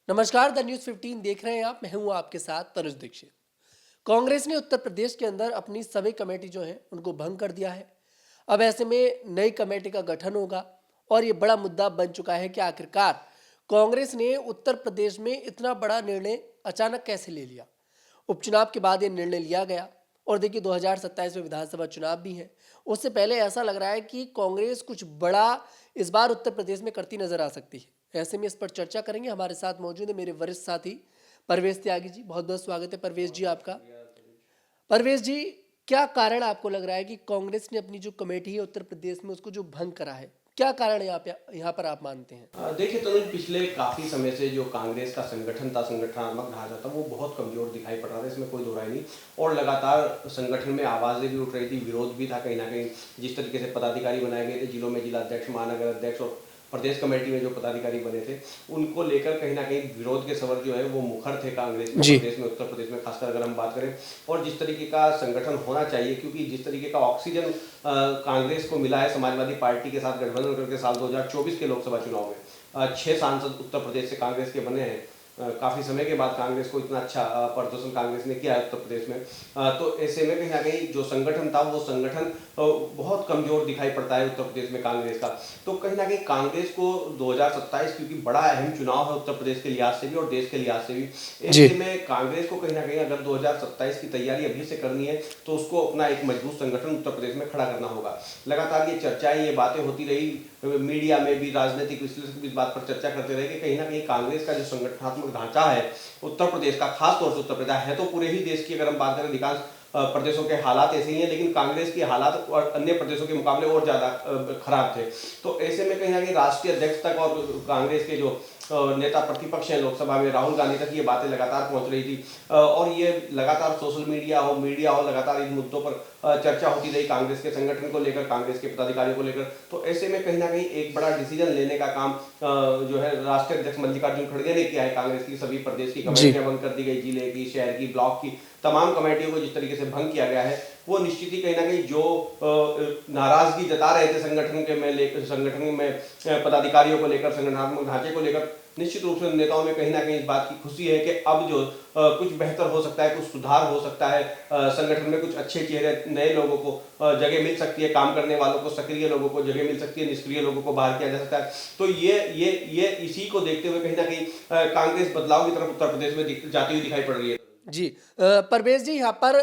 नमस्कार, the news 15 देख रहे हैं आप। मैं हूं आपके साथ तनुज दीक्षित। कांग्रेस ने उत्तर प्रदेश के अंदर अपनी सभी कमेटी जो है उनको भंग कर दिया है। अब ऐसे में नई कमेटी का गठन होगा और ये बड़ा मुद्दा बन चुका है कि आखिरकार कांग्रेस ने उत्तर प्रदेश में इतना बड़ा निर्णय अचानक कैसे ले लिया। उपचुनाव के बाद ये निर्णय लिया गया और देखिए 2027 में विधानसभा चुनाव भी है। उससे पहले ऐसा लग रहा है कि कांग्रेस कुछ बड़ा इस बार उत्तर प्रदेश में करती नजर आ सकती है। ऐसे में इस पर चर्चा करेंगे। हमारे साथ मौजूद है मेरे वरिष्ठ साथी परवेश त्यागी जी। बहुत बहुत स्वागत है परवेश जी आपका। परवेश जी, क्या कारण आपको लग रहा है कि कांग्रेस ने अपनी जो कमेटी है उत्तर प्रदेश में उसको जो भंग करा है, क्या कारण यहाँ पर आप मानते हैं? देखिए तनुज, पिछले काफ़ी समय से जो कांग्रेस का संगठन था, संगठनात्मक ढांचा था, वो बहुत कमज़ोर दिखाई पड़ रहा था, इसमें कोई दो राय नहीं। और लगातार संगठन में आवाज़ें भी उठ रही थी, विरोध भी था कहीं ना कहीं। जिस तरीके से पदाधिकारी बनाए गए थे जिलों में, जिला अध्यक्ष, महानगर अध्यक्ष और प्रदेश कमेटी में जो पदाधिकारी बने थे, उनको लेकर कहीं ना कहीं विरोध के स्वर जो है वो मुखर थे कांग्रेस में, जी। प्रदेश में, उत्तर प्रदेश में खासकर अगर हम बात करें। और जिस तरीके का संगठन होना चाहिए, क्योंकि जिस तरीके का ऑक्सीजन कांग्रेस को मिला है समाजवादी पार्टी के साथ गठबंधन करके साल 2024 के लोकसभा चुनाव में 6 सांसद उत्तर प्रदेश से कांग्रेस के बने हैं। काफ़ी समय के बाद कांग्रेस को इतना अच्छा प्रदर्शन कांग्रेस ने किया है उत्तर प्रदेश में। तो ऐसे में कहीं ना कहीं जो संगठन था वो संगठन बहुत कमज़ोर दिखाई पड़ता है उत्तर प्रदेश में कांग्रेस का। तो कहीं ना कहीं कांग्रेस को 2027, क्योंकि बड़ा अहम चुनाव है उत्तर प्रदेश के लिहाज से भी और देश के लिहाज से भी, जी। ऐसे में कांग्रेस को कहीं ना कहीं अगर 2027 की तैयारी अभी से करनी है तो उसको अपना एक मजबूत संगठन उत्तर प्रदेश में खड़ा करना होगा। लगातार ये चर्चाएं, ये बातें होती रही, मीडिया में भी, राजनीतिक विश्लेषक भी इस बात पर चर्चा करते रहे कि कहीं ना कहीं कांग्रेस का जो संगठनात्मक ढांचा है उत्तर प्रदेश का, खास तौर से उत्तर प्रदेश है तो पूरे ही देश की अगर हम बात करें, अधिकांश प्रदेशों के हालात ऐसे ही हैं, लेकिन कांग्रेस के हालात और अन्य प्रदेशों के मुकाबले और ज़्यादा खराब थे। तो ऐसे में कहीं ना कहीं राष्ट्रीय अध्यक्ष तक और कांग्रेस के जो नेता प्रतिपक्ष हैं लोकसभा में, राहुल गांधी तक ये बातें लगातार पहुंच रही थी। और ये लगातार सोशल मीडिया हो, लगातार इन मुद्दों पर चर्चा होती रही कांग्रेस के संगठन को लेकर, कांग्रेस के पदाधिकारियों को लेकर। तो ऐसे में कहीं ना कहीं एक बड़ा डिसीजन लेने का काम जो है राष्ट्रीय अध्यक्ष मल्लिकार्जुन खड़गे ने किया है। कांग्रेस की सभी प्रदेश की कमेटियां बंद कर दी गई, जिले की, शहर की, ब्लॉक की तमाम कमेटियों को जिस तरीके से भंग किया गया है, वो निश्चित ही कहीं ना कहीं जो नाराजगी जता रहे थे संगठन में पदाधिकारियों को लेकर, संगठनात्मक ढांचे को लेकर, निश्चित रूप से नेताओं में कहीं ना कहीं इस बात की खुशी है कि अब जो कुछ बेहतर हो सकता है, कुछ सुधार हो सकता है, संगठन में कुछ अच्छे चेहरे, नए लोगों को जगह मिल सकती है, काम करने वालों को, सक्रिय लोगों को जगह मिल सकती है, निष्क्रिय लोगों को बाहर किया जा सकता है। तो ये इसी को देखते हुए कहीं ना कहीं कांग्रेस बदलाव की तरफ उत्तर प्रदेश में जाती हुई दिखाई पड़ रही है। जी। परवेश जी, यहाँ पर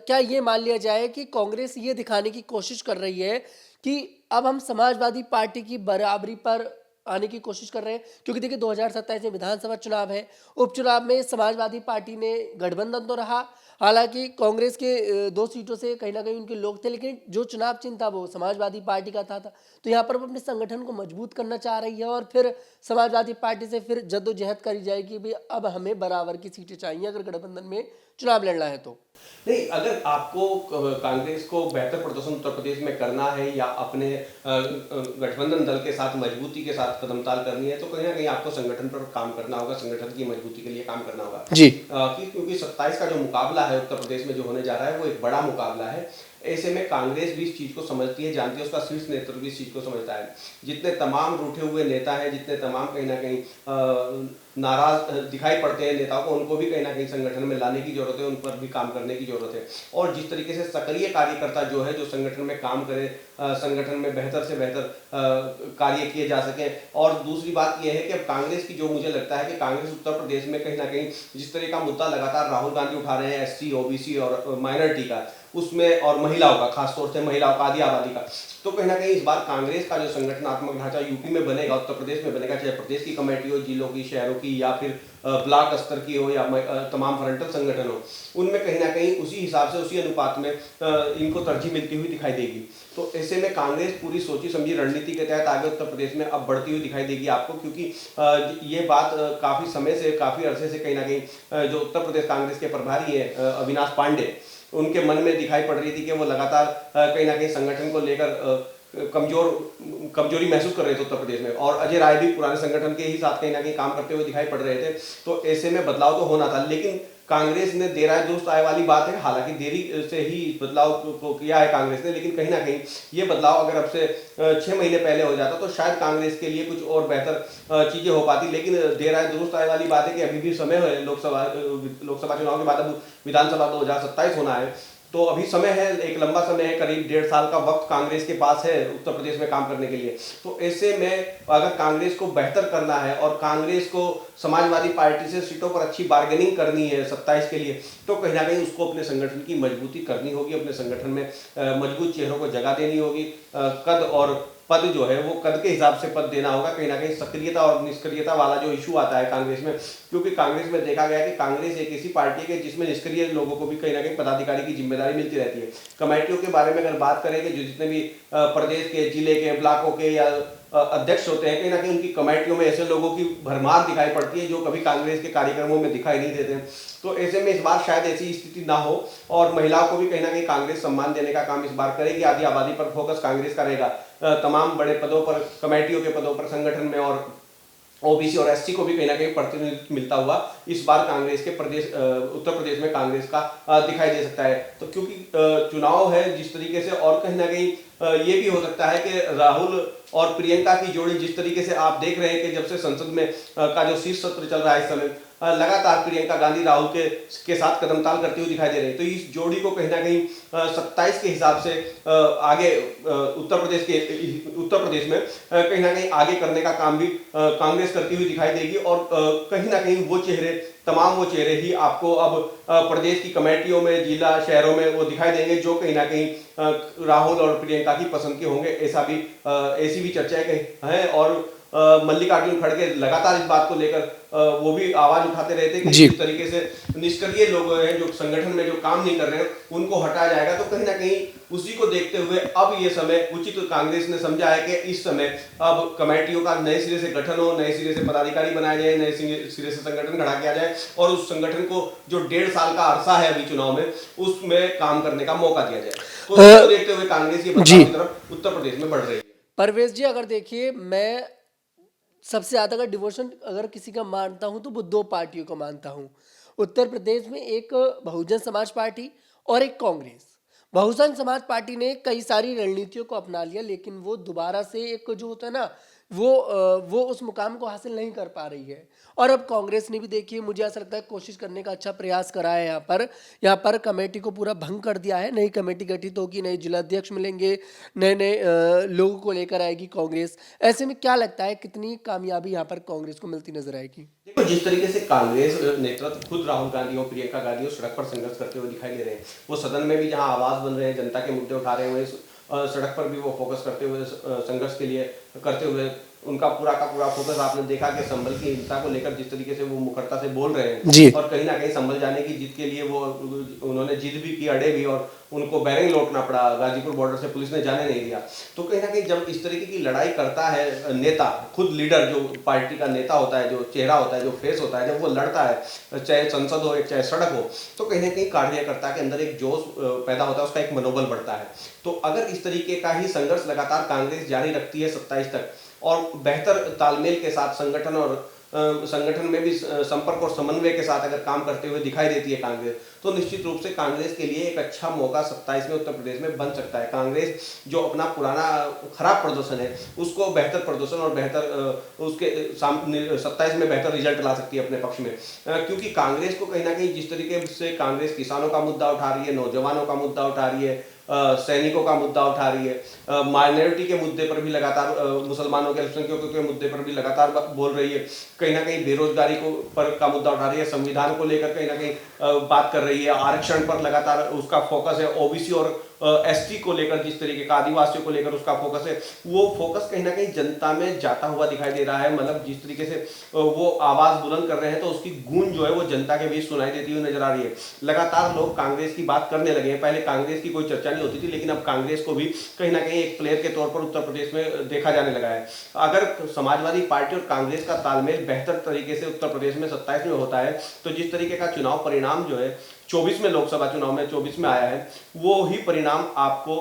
क्या ये मान लिया जाए कि कांग्रेस ये दिखाने की कोशिश कर रही है कि अब हम समाजवादी पार्टी की बराबरी पर आने की कोशिश कर रहे हैं? क्योंकि देखिए 2027 में विधानसभा चुनाव है। उपचुनाव में समाजवादी पार्टी ने गठबंधन तो रहा, हालांकि कांग्रेस के 2 सीटों से कहीं ना कहीं उनके लोग थे, लेकिन जो चुनाव चिन्ह था वो समाजवादी पार्टी का था। तो यहाँ पर वो अपने संगठन को मजबूत करना चाह रही है और फिर समाजवादी पार्टी से फिर जद्दोजहद करी जाएगी भी, अब हमें बराबर की सीटें चाहिए अगर गठबंधन में चुनाव लड़ना है तो। नहीं, अगर आपको कांग्रेस को बेहतर प्रदर्शन उत्तर प्रदेश में करना है या अपने गठबंधन दल के साथ मजबूती के साथ कदमताल करनी है, तो कहीं ना कहीं आपको संगठन पर काम करना होगा, संगठन की मजबूती के लिए काम करना होगा। जी। क्योंकि 27 का जो मुकाबला है उत्तर प्रदेश में जो होने जा रहा है वो एक बड़ा मुकाबला है। ऐसे में कांग्रेस भी इस चीज़ को समझती है, जानती है, उसका शीर्ष नेतृत्व भी इस चीज़ को समझता है। जितने तमाम रूठे हुए नेता हैं, जितने तमाम कहीं ना कहीं नाराज दिखाई पड़ते हैं नेताओं को, उनको भी कहीं ना कहीं संगठन में लाने की जरूरत है, उन पर भी काम करने की जरूरत है। और जिस तरीके से सक्रिय कार्यकर्ता जो है, जो संगठन में काम करे, संगठन में बेहतर से बेहतर कार्य किए जा सके। और दूसरी बात यह है कि अब कांग्रेस की, जो मुझे लगता है कि कांग्रेस उत्तर प्रदेश में कहीं ना कहीं जिस तरह का मुद्दा लगातार राहुल गांधी उठा रहे हैं, SC, OBC और माइनॉरिटी का, उसमें, और महिलाओं का, खासतौर से महिलाओं का, आदि आबादी का, तो कहीं ना कहीं इस बार कांग्रेस का जो संगठनात्मक ढांचा यूपी में बनेगा, उत्तर प्रदेश में बनेगा, चाहे प्रदेश की कमेटी हो, जिलों की, शहरों की, या फिर ब्लॉक स्तर की हो, या तमाम फ्रंटल संगठन हो, उनमें कहीं ना कहीं उसी हिसाब से, उसी अनुपात में इनको तरजीह मिलती हुई दिखाई देगी। तो ऐसे में कांग्रेस पूरी सोची समझी रणनीति के तहत आगे उत्तर प्रदेश में अब बढ़ती हुई दिखाई देगी आपको, क्योंकि ये बात काफ़ी समय से, काफ़ी अरसे से कहीं ना कहीं जो उत्तर प्रदेश कांग्रेस के प्रभारी हैं अविनाश पांडे, उनके मन में दिखाई पड़ रही थी कि वो लगातार कहीं ना कहीं संगठन को लेकर कमजोरी महसूस कर रहे थे उत्तर प्रदेश में। और अजय राय भी पुराने संगठन के ही साथ कहीं ना कहीं काम करते हुए दिखाई पड़ रहे थे। तो ऐसे में बदलाव तो होना था, लेकिन कांग्रेस ने देर आए दुरुस्त आए वाली बात है, हालांकि देरी से ही बदलाव को किया है कांग्रेस ने, लेकिन कहीं ना कहीं ये बदलाव अगर अब से 6 महीने पहले हो जाता तो शायद कांग्रेस के लिए कुछ और बेहतर चीजें हो पाती, लेकिन देर आए दुरुस्त आए वाली बात है कि अभी भी समय है, लोकसभा चुनाव के बाद अब विधानसभा 2027 होना है, तो अभी समय है, एक लंबा समय है, करीब 1.5 साल का वक्त कांग्रेस के पास है उत्तर प्रदेश में काम करने के लिए। तो ऐसे में अगर कांग्रेस को बेहतर करना है और कांग्रेस को समाजवादी पार्टी से सीटों पर अच्छी बार्गेनिंग करनी है 27 के लिए, तो कहीं ना कहीं उसको अपने संगठन की मजबूती करनी होगी, अपने संगठन में मजबूत चेहरों को जगह देनी होगी, कद और पद जो है वो कद के हिसाब से पद देना होगा। कहीं ना कहीं सक्रियता और निष्क्रियता वाला जो इशू आता है कांग्रेस में, क्योंकि कांग्रेस में देखा गया कि कांग्रेस एक ऐसी पार्टी है जिसमें निष्क्रिय लोगों को भी कहीं ना कहीं पदाधिकारी की जिम्मेदारी मिलती रहती है। कमेटियों के बारे में अगर बात करें कि जो जितने भी प्रदेश के, जिले के, ब्लॉकों के या अध्यक्ष होते हैं, कहीं ना कहीं उनकी कमेटियों में ऐसे लोगों की भरमार दिखाई पड़ती है जो कभी कांग्रेस के कार्यक्रमों में दिखाई नहीं देते। तो ऐसे में इस बार शायद ऐसी स्थिति ना हो और महिलाओं को भी कहीं ना कहीं कांग्रेस सम्मान देने का काम इस बार करेगी। आदि आबादी पर फोकस कांग्रेस का रहेगा, तमाम बड़े पदों पर, कमेटियों के पदों पर संगठन में, और ओबीसी और एससी को भी कहीं ना कहीं प्रतिनिधित्व मिलता हुआ इस बार कांग्रेस के उत्तर प्रदेश में कांग्रेस का दिखाई दे सकता है। तो क्योंकि चुनाव है जिस तरीके से, और कहीं ना कहीं ये भी हो सकता है कि राहुल और प्रियंका की जोड़ी जिस तरीके से आप देख रहे हैं कि जब से संसद में का जो शीर्ष सत्र चल रहा है इस समय, लगातार प्रियंका गांधी राहुल के साथ कदमताल करती हुई दिखाई दे रही है। तो इस जोड़ी को कहीं ना कहीं 27 के हिसाब से आगे उत्तर प्रदेश में कहीं ना कहीं आगे करने का काम भी कांग्रेस करती हुई दिखाई देगी, और कहीं ना कहीं तमाम वो चेहरे ही आपको अब प्रदेश की कमेटियों में, जिला शहरों में वो दिखाई देंगे जो कहीं ना कहीं राहुल और प्रियंका की पसंद के होंगे। ऐसी भी चर्चाएं हैं, और मल्लिकार्जुन खड़गे लगातार इस बात को लेकर वो भी आवाज उठाते रहते कि जिस तरीके से निष्क्रिय लोग हैं जो संगठन में जो काम नहीं कर रहे हैं उनको हटाया जाएगा। तो कहीं ना कहीं उसी को देखते हुए अब ये समय उचित कांग्रेस ने समझा है कि इस समय अब कमेटियों का नए सिरे से गठन हो, नए सिरे से पदाधिकारी बनाए जाए, नए सिरे से संगठन खड़ा किया जाए, और उस संगठन को जो 1.5 साल का अरसा है अभी चुनाव में, उसमें काम करने का मौका दिया जाए। तो उसको देखते हुए कांग्रेस ये बदलाव की तरफ उत्तर प्रदेश में बढ़ रही है। परवेश जी, अगर देखिए, मैं सबसे ज़्यादा अगर डिवोशन अगर किसी का मानता हूं तो वो 2 पार्टियों को मानता हूं उत्तर प्रदेश में, एक बहुजन समाज पार्टी और एक कांग्रेस। बहुजन समाज पार्टी ने कई सारी रणनीतियों को अपना लिया, लेकिन वो दोबारा से एक जो होता है ना, वो उस मुकाम को हासिल नहीं कर पा रही है। और अब कांग्रेस ने भी देखिए, मुझे ऐसा लगता है कोशिश करने का अच्छा प्रयास करा है। यहाँ पर कमेटी को पूरा भंग कर दिया है। नई कमेटी गठित होगी, नए जिलाध्यक्ष मिलेंगे, नए नए लोगों को लेकर आएगी कांग्रेस। ऐसे में क्या लगता है कितनी कामयाबी यहाँ पर कांग्रेस को मिलती नजर आएगी? देखो, जिस तरीके से कांग्रेस नेतृत्व खुद राहुल गांधी और प्रियंका गांधी सड़क पर संघर्ष करते हुए दिखाई दे रहे हैं, वो सदन में भी जहां आवाज बन रहे हैं, जनता के मुद्दे उठा रहे हुए, सड़क पर भी वो फोकस करते हुए, संघर्ष के लिए करते हुए, उनका पूरा का पूरा फोकस आपने देखा कि संभल की हिंसा को लेकर जिस तरीके से वो मुखरता से बोल रहे हैं, और कहीं ना कहीं संभल जाने की जिद के लिए वो उन्होंने जिद भी की, अड़े भी, और उनको बैरिंग लौटना पड़ा, गाजीपुर बॉर्डर से पुलिस ने जाने नहीं दिया। तो कहीं ना कहीं जब इस तरीके की लड़ाई करता है नेता, खुद लीडर जो पार्टी का नेता होता है, जो चेहरा होता है, जो फेस होता है, जब वो लड़ता है, चाहे संसद हो चाहे सड़क हो, तो कहीं ना कहीं कार्यकर्ता के अंदर एक जोश पैदा होता है, उसका एक मनोबल बढ़ता है। तो अगर इस तरीके का ही संघर्ष लगातार कांग्रेस जारी रखती है 27 तक, और बेहतर तालमेल के साथ संगठन में भी संपर्क और समन्वय के साथ अगर काम करते हुए दिखाई देती है कांग्रेस, तो निश्चित रूप से कांग्रेस के लिए एक अच्छा मौका 27 में उत्तर प्रदेश में बन सकता है। कांग्रेस जो अपना पुराना खराब प्रदर्शन है उसको बेहतर प्रदर्शन और बेहतर उसके 27 में बेहतर रिजल्ट ला सकती है अपने पक्ष में, क्योंकि कांग्रेस को कहीं ना कहीं जिस तरीके से कांग्रेस किसानों का मुद्दा उठा रही है, नौजवानों का मुद्दा उठा रही है, सैनिकों का मुद्दा उठा रही है, माइनॉरिटी के मुद्दे पर भी लगातार, मुसलमानों के अल्पसंख्यकों के मुद्दे पर भी लगातार बोल रही है, कहीं ना कहीं बेरोजगारी का मुद्दा उठा रही है, संविधान को लेकर कहीं ना कहीं बात कर रही है, आरक्षण पर लगातार उसका फोकस है, ओबीसी और एसटी को लेकर जिस तरीके का, आदिवासियों को लेकर उसका फोकस है, वो फोकस कहीं ना कहीं जनता में जाता हुआ दिखाई दे रहा है। मतलब जिस तरीके से वो आवाज बुलंद कर रहे हैं तो उसकी गूंज जो है वो जनता के बीच सुनाई देती हुई नजर आ रही है। लगातार लोग कांग्रेस की बात करने लगे हैं, पहले कांग्रेस की कोई चर्चा नहीं होती थी, लेकिन अब कांग्रेस को भी कहीं ना कहीं एक प्लेयर के तौर पर उत्तर प्रदेश में देखा जाने लगा है। अगर समाजवादी पार्टी और कांग्रेस का तालमेल बेहतर तरीके से उत्तर प्रदेश में 27 में होता है, तो जिस तरीके का चुनाव परिणाम जो है 24 में लोकसभा चुनाव में 24 में आया है, वो ही परिणाम आपको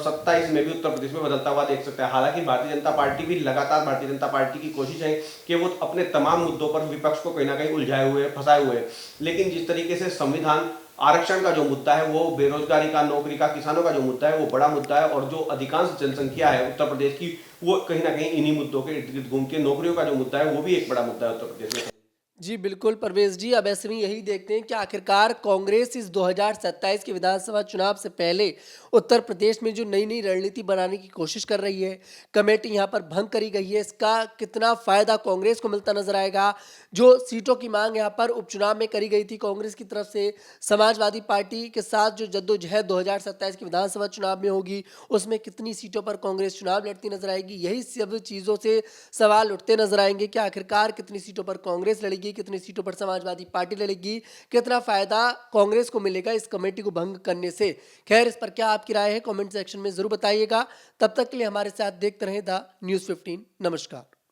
27 में भी उत्तर प्रदेश में बदलता हुआ देख सकता है। हालांकि भारतीय जनता पार्टी भी लगातार भारतीय जनता पार्टी की कोशिश है कि वो अपने तमाम मुद्दों पर विपक्ष को कहीं ना कहीं उलझाए हुए फंसाए हुए हैं। लेकिन जिस तरीके से संविधान आरक्षण का जो मुद्दा है, वो बेरोजगारी का, नौकरी का, किसानों का जो मुद्दा है, वो बड़ा मुद्दा है। और जो अधिकांश जनसंख्या है उत्तर प्रदेश की, वो कहीं ना कहीं इन्हीं मुद्दों के इर्द गिर्द घूमती है। नौकरियों का जो मुद्दा है, वो भी एक बड़ा मुद्दा है उत्तर प्रदेश में। जी बिल्कुल परवेज जी, अब ऐसे में यही देखते हैं कि आखिरकार कांग्रेस इस 2027 के विधानसभा चुनाव से पहले उत्तर प्रदेश में जो नई नई रणनीति बनाने की कोशिश कर रही है, कमेटी यहाँ पर भंग करी गई है, इसका कितना फायदा कांग्रेस को मिलता नजर आएगा। जो सीटों की मांग यहाँ पर उपचुनाव में करी गई थी कांग्रेस की तरफ से, समाजवादी पार्टी के साथ जो जद्दोजहद 2027 के विधानसभा चुनाव में होगी, उसमें कितनी सीटों पर कांग्रेस चुनाव लड़ती नजर आएगी, यही सब चीज़ों से सवाल उठते नजर आएंगे कि आखिरकार कितनी सीटों पर कांग्रेस लड़ेगी, कितनी सीटों पर समाजवादी पार्टी लड़ेगी, कितना फायदा कांग्रेस को मिलेगा इस कमेटी को भंग करने से। खैर, इस पर क्या आपकी राय है कमेंट सेक्शन में जरूर बताइएगा। तब तक के लिए हमारे साथ देखते रहें द न्यूज़ 15। नमस्कार।